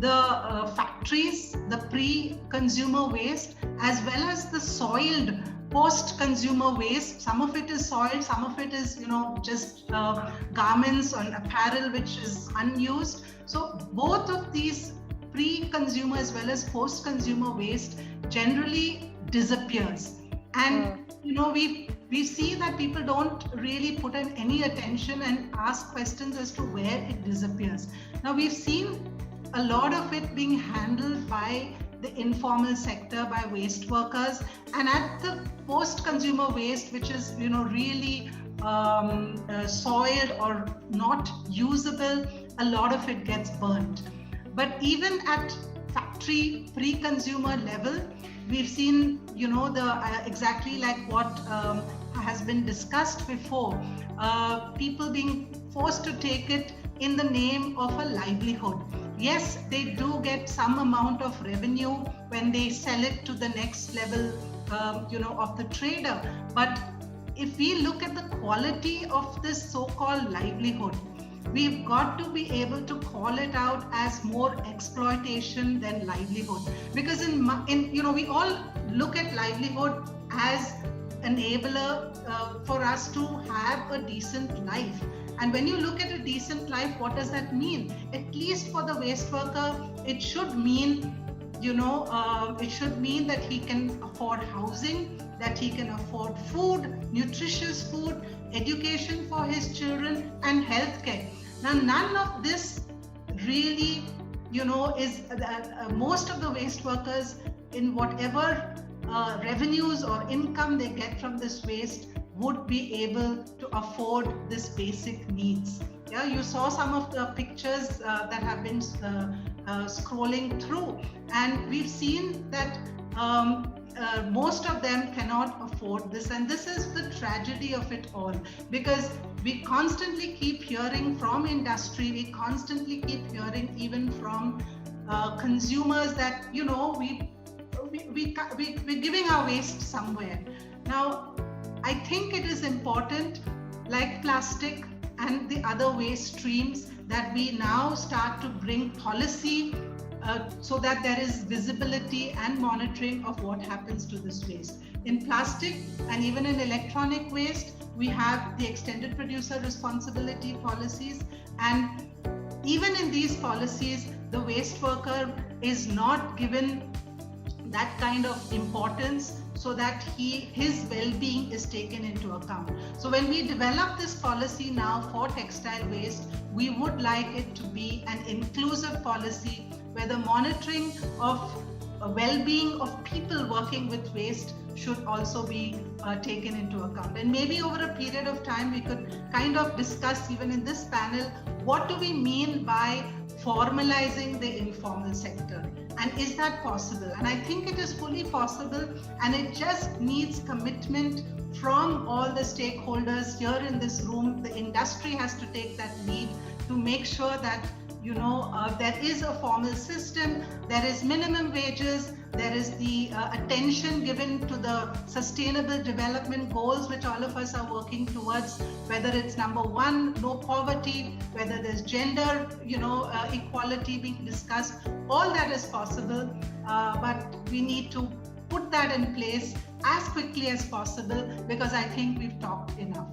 the factories, the pre-consumer waste, as well as the soiled post-consumer waste. Some of it is soiled, some of it is, just garments and apparel which is unused. So both of these pre-consumer as well as post-consumer waste generally disappears. And we see that people don't really put in any attention and ask questions as to where it disappears. Now we've seen a lot of it being handled by the informal sector, by waste workers, and at the post-consumer waste, which is really soiled or not usable, a lot of it gets burnt. But even at factory pre-consumer level, we've seen the exactly like what has been discussed before, people being forced to take it in the name of a livelihood. Yes, they do get some amount of revenue when they sell it to the next level of the trader, but if we look at the quality of this so-called livelihood, we've got to be able to call it out as more exploitation than livelihood, because we all look at livelihood as enabler for us to have a decent life. And when you look at a decent life, what does that mean? At least for the waste worker, it should mean that he can afford housing, that he can afford food, nutritious food, education for his children, and healthcare. Now, none of this really, is most of the waste workers, in whatever revenues or income they get from this waste, would be able to afford this basic needs. Yeah, you saw some of the pictures that have been scrolling through, and we've seen that most of them cannot afford this, and this is the tragedy of it all, because we constantly keep hearing from industry, we constantly keep hearing even from consumers that we're giving our waste somewhere. Now, I think it is important, like plastic and the other waste streams, that we now start to bring policy so that there is visibility and monitoring of what happens to this waste. In plastic and even in electronic waste, we have the extended producer responsibility policies, and even in these policies, the waste worker is not given that kind of importance so that his well-being is taken into account. So when we develop this policy now for textile waste, we would like it to be an inclusive policy where the monitoring of well-being of people working with waste should also be taken into account. And maybe over a period of time, we could kind of discuss even in this panel, what do we mean by formalizing the informal sector? And is that possible? And I think it is fully possible, and it just needs commitment from all the stakeholders here in this room. The industry has to take that lead to make sure that there is a formal system, there is minimum wages, there is the attention given to the sustainable development goals which all of us are working towards, whether it's number one, no poverty, whether there's gender equality being discussed. All that is possible, but we need to put that in place as quickly as possible, because I think we've talked enough.